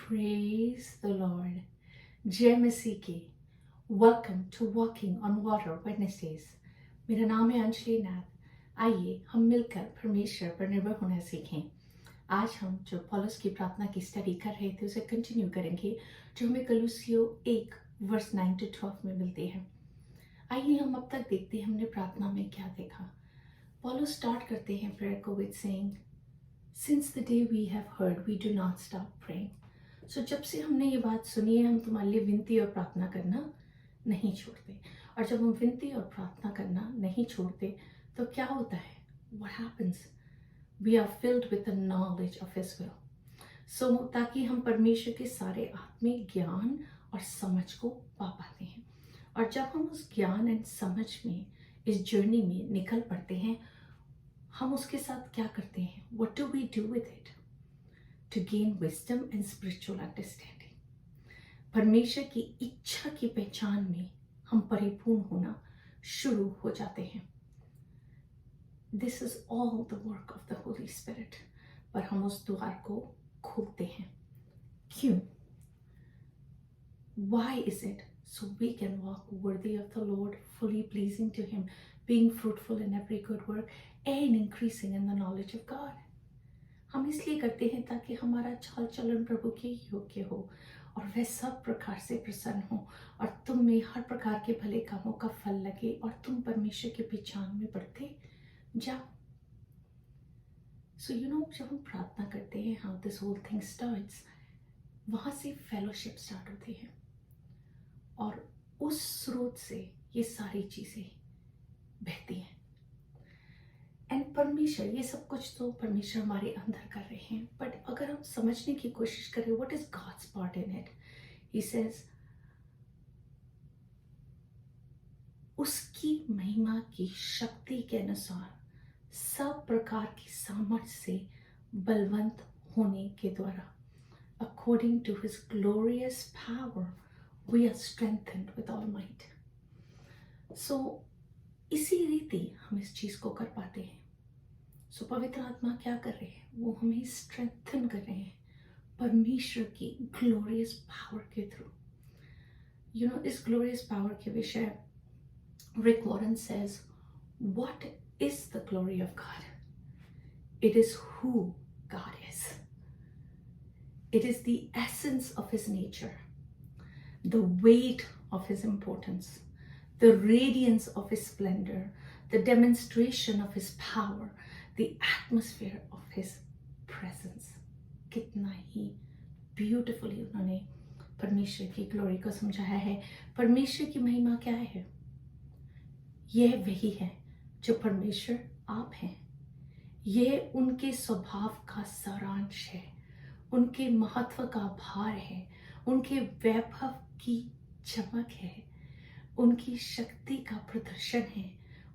Praise the Lord. जय मसीह की। Welcome to walking on water Wednesdays. मेरा नाम है अंजलि नाथ। आइए हम मिलकर परमेश्वर पर निर्भर होना सीखें। आज हम जो पौलुस की प्रार्थना की स्टडी कर रहे थे उसे कंटिन्यू करेंगे, जो हमें कलुसियो 1 वर्स 9 to 12 में मिलते हैं। आइए हम अब तक देखते हैं हमने प्रार्थना में क्या देखा। पौलुस स्टार्ट करते हैं प्रेयर को with saying, since the day we have heard we do not stop praying. So जब से हमने ये बात सुनी है, हम तुम्हारे लिए विनती और प्रार्थना करना नहीं छोड़ते। और जब हम विनती और प्रार्थना करना नहीं छोड़ते तो क्या होता है? What happens? We are filled with the knowledge of His will. So ताकि हम परमेश्वर के सारे आत्मिक ज्ञान और समझ को पा पाते हैं। और जब हम उस ज्ञान एंड समझ में, इस जर्नी में निकल पड़ते हैं, हम उसके साथ क्या करते हैं? What do we do with it? To gain wisdom and spiritual understanding. परमेश्वर की इच्छा की पहचान में हम परिपूर्ण होना शुरू हो जाते हैं। This is all the work of the Holy Spirit. पर हम उस द्वार को खोलते हैं। क्यों? Why is it? So we can walk worthy of the Lord, fully pleasing to Him, being fruitful in every good work and increasing in the knowledge of God. हम इसलिए करते हैं ताकि हमारा चाल चलन प्रभु के योग्य हो और वह सब प्रकार से प्रसन्न हो और तुम में हर प्रकार के भले कामों का फल लगे और तुम परमेश्वर के पहचान में बढ़ते जाओ। सो जब हम प्रार्थना करते हैं, how this whole thing starts, वहां से फेलोशिप स्टार्ट होती है और उस स्रोत से ये सारी चीजें बहती हैं। एंड परमेश्वर, ये सब कुछ तो परमेश्वर हमारे अंदर कर रहे हैं, बट अगर हम समझने की कोशिश करें, what is God's part in it? He says उसकी महिमा की शक्ति के अनुसार सब प्रकार की सामर्थ्य से बलवंत होने के द्वारा, according to his glorious power we are strengthened with all might. So इसी रीति हम इस चीज को कर पाते हैं। सो पवित्र आत्मा क्या कर रहे हैं? वो हमें स्ट्रेंथन कर रहे हैं परमेश्वर की ग्लोरियस पावर के थ्रू। इस ग्लोरियस पावर के विषय Rick Warren says, what is the glory of God? It is who God is. It is the essence of his nature, the weight of his importance, the radiance of his splendor, the demonstration of his power, the atmosphere of his presence. कितना ही beautifully उन्होंने परमेश्वर की glory को समझाया है। परमेश्वर की महिमा क्या है? यह वही है जो परमेश्वर आप हैं। यह उनके स्वभाव का सारांश है, उनके महत्व का भार है, उनके वैभव की चमक है, उनकी शक्ति का प्रदर्शन है,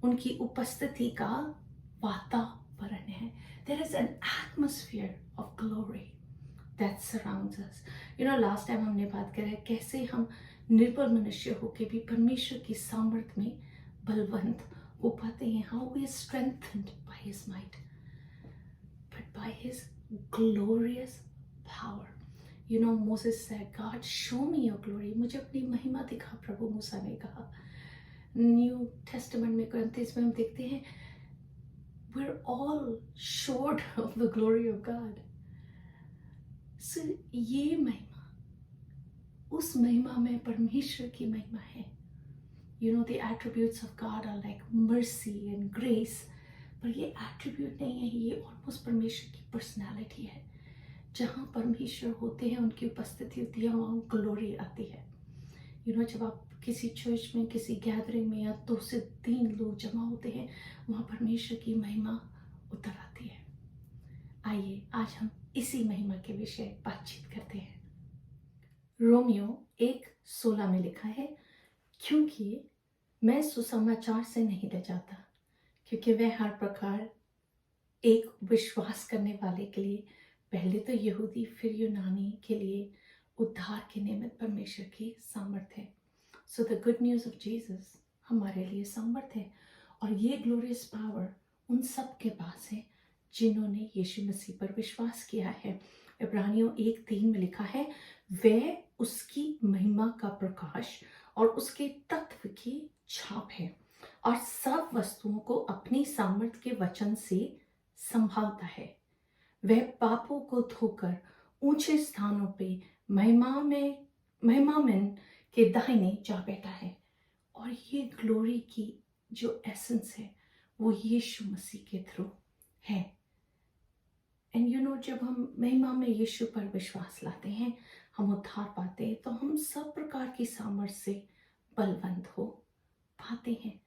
उनकी उपस्थिति का वातावरण है। There is an atmosphere of glory that surrounds us. Last time हमने बात करा है कैसे हम निर्बल मनुष्य होकर भी परमेश्वर की सामर्थ्य में बलवंत हो पाते हैं। How we are strengthened by His might, but by His glorious power. Moses said, God, show me your glory. मुझे अपनी महिमा दिखा, प्रभु मूसा ने कहा। न्यू टेस्टामेंट में, कुरिन्थियों में हम देखते हैं, we're all short of the glory of God. So ये महिमा, उस महिमा में परमेश्वर की महिमा है। The attributes of God are like mercy and grace, पर ये attribute नहीं है, ये almost परमेश्वर की पर्सनैलिटी है। जहाँ परमेश्वर होते हैं, उनकी उपस्थिति होती है, वहाँ ग्लोरी आती है। जब आप किसी चर्च में, किसी गैदरिंग में या 2 से 3 लोग जमा होते हैं, वहाँ परमेश्वर की महिमा उतर आती है। आइए आज हम इसी महिमा के विषय बातचीत करते हैं। रोमियो 1:16 में लिखा है, क्योंकि मैं सुसमाचार से नहीं डर जाता, क्योंकि वह हर प्रकार एक विश्वास करने वाले के लिए, पहले तो यहूदी फिर यूनानी के लिए उद्धार के निमित्त परमेश्वर की सामर्थ है। So the good news of Jesus हमारे लिए सामर्थ है, और ये ग्लोरियस पावर उन सब के पास है जिन्होंने यीशु मसीह पर विश्वास किया है। इब्रानियों 1:3 में लिखा है, वह उसकी महिमा का प्रकाश और उसके तत्व की छाप है, और सब वस्तुओं को अपनी सामर्थ के वचन से संभालता है। वह पापों को धोकर ऊंचे स्थानों पे महिमामन के दाहिने जा बैठा है। और ये ग्लोरी की जो एसेंस है वो यीशु मसीह के थ्रू है। एंड यू नो, जब हम महिमा में यीशु पर विश्वास लाते हैं, हम उद्धार पाते हैं, तो हम सब प्रकार की सामर्थ्य से बलवंत हो पाते हैं।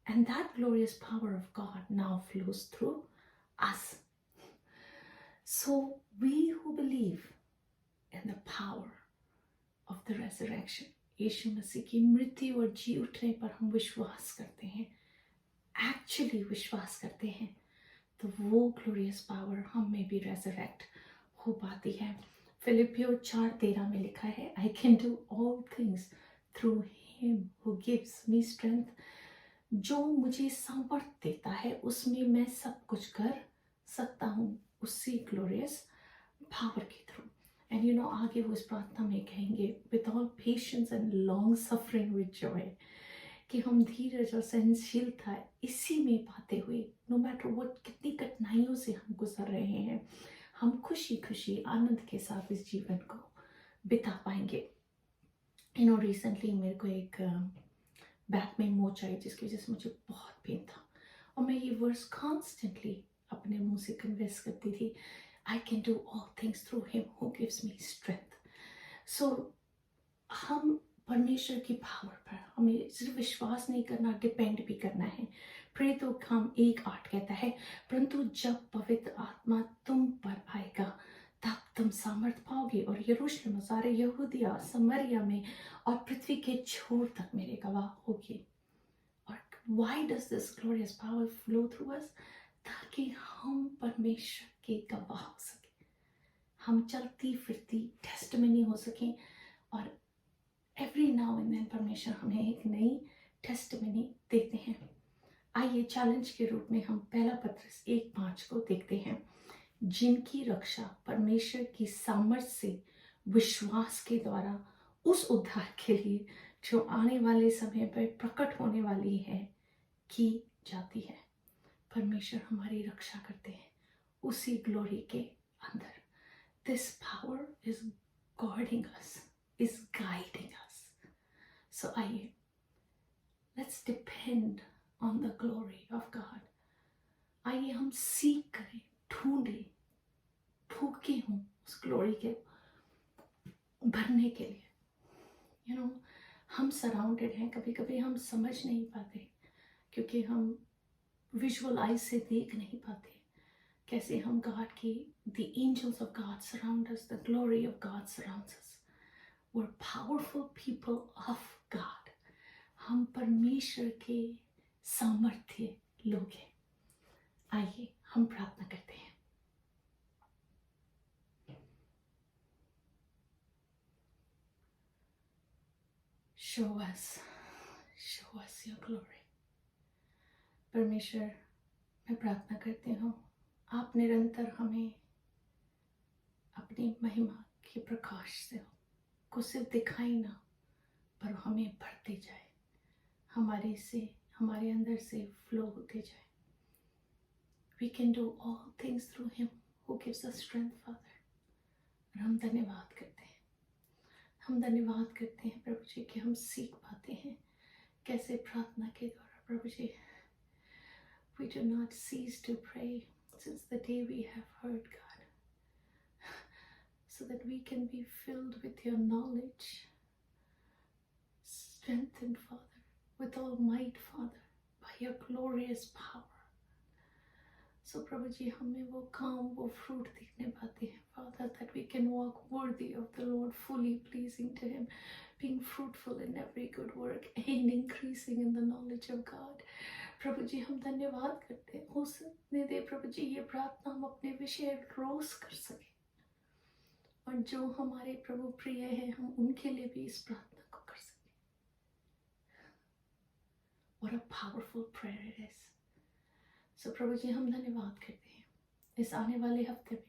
And that glorious power of God now flows through us. So we who believe in the power of the resurrection, यीशु मसीह की मृत्यु और जी उठने पर हम विश्वास करते हैं, एक्चुअली विश्वास करते हैं, तो वो ग्लोरियस पावर हम में भी रेजरेक्ट हो पाती है। फिलिपियो 4:13 में लिखा है, आई can do all things through him who gives me strength. जो मुझे सामर्थ देता है उसमें मैं सब कुछ कर सकता हूँ, उसी ग्लोरियस पावर के थ्रू। एंड यू नो, आगे वो इस प्रार्थना में कहेंगे, with all patience and long suffering with Joy, कि हम धीरज और सहनशीलता इसी में पाते हुए, नो मैटर व्हाट, कितनी कठिनाइयों से हम गुजर रहे हैं, हम खुशी खुशी आनंद के साथ इस जीवन को बिता पाएंगे। यू नो, रिसेंटली मेरे को एक बैक में मोच आई, जिसकी वजह से मुझे बहुत पेन था, और मैं ये वर्ड्स कॉन्स्टेंटली अपने मुंह से कन्वेंस करती थी, I can do all things through him who gives me strength. So हम परमेश्वर की पावर पर हमें सिर्फ विश्वास नहीं करना, डिपेंड भी करना है। प्रेरितों काम 1:8 कहता है, परंतु जब पवित्र आत्मा तुम पर आएगा तब तुम सामर्थ पाओगे, और यरूशलेम, सारे यहूदिया, समरिया में और पृथ्वी के छोर तक मेरे गवाह होगे। और why does this glorious power flow through us? ताकि हम परमेश्वर के गवाह हो सके, हम चलती फिरती टेस्टिमनी हो सकें, और एवरी नाउ एंड देन परमेश्वर हमें एक नई टेस्टिमनी देते हैं। आइए चैलेंज के रूप में हम पहला पत्रस 1:5 को देखते हैं, जिनकी रक्षा परमेश्वर की सामर्थ्य से विश्वास के द्वारा उस उद्धार के लिए जो आने वाले समय पर प्रकट होने वाली है की जाती है। परमेश्वर हमारी रक्षा करते हैं उसी ग्लोरी के अंदर। This power is guarding us, is guiding us. So let's depend on the glory of God. आइए हम सीख करें, ढूंढें, भूखे हों उस ग्लोरी के भरने के लिए। यू नो, हम सराउंडेड हैं, कभी कभी हम समझ नहीं पाते, क्योंकि हम विजुअल आइज से देख नहीं पाते कैसे हम गॉड की, the angels of God surround us, the glory of God surrounds us. We're powerful people of God. हम परमेश्वर के सामर्थ्य लोग हैं। आइए हम प्रार्थना करते हैं। Show us your glory. परमेश्वर, मैं प्रार्थना करती हूँ, आप निरंतर हमें अपनी महिमा के प्रकाश से को सिर्फ दिखाई ना, पर हमें भरते जाए, हमारे अंदर से फ्लो होते जाए। We can do all things through him who gives us strength, Father. और हम धन्यवाद करते हैं, प्रभु जी, कि हम सीख पाते हैं कैसे प्रार्थना के द्वारा, प्रभु जी, we do not cease to pray since the day we have heard, God, so that we can be filled with your knowledge, strengthened, Father, with all might, Father, by your glorious power, सो प्रभु जी हमें वो काम, वो fruit दिखने पाते हैं Father, that we can walk worthy of the Lord, fully pleasing to Him, being fruitful in every good work and increasing in the knowledge of God. प्रभु जी हम धन्यवाद करते हैं, हो सकने दे प्रभु जी ये प्रार्थना हम अपने विषय रोज कर सकें, और जो हमारे प्रभु प्रिय हैं हम उनके लिए भी इस प्रार्थना को कर सकें. What a powerful prayer it is. So प्रभु जी हम धन्यवाद करते हैं. इस आने वाले हफ्ते में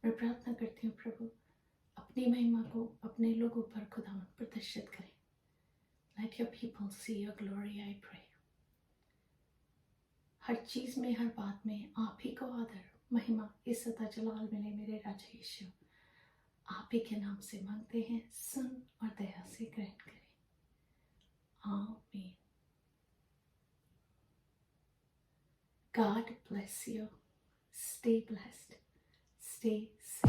मैं प्रार्थना करती हूँ प्रभु अपनी महिमा को अपने लोगों पर खुदावन प्रदर्शित करें. Let your people see your glory, I pray. हर चीज में, हर बात में आप ही को आदर, महिमा, इज्जत, जलाल मिले मेरे राजा यीशु. आप ही के नाम से मांगते हैं, सुन और दया से ग्रहण करें. आमीन. God bless you. Stay blessed. Stay safe.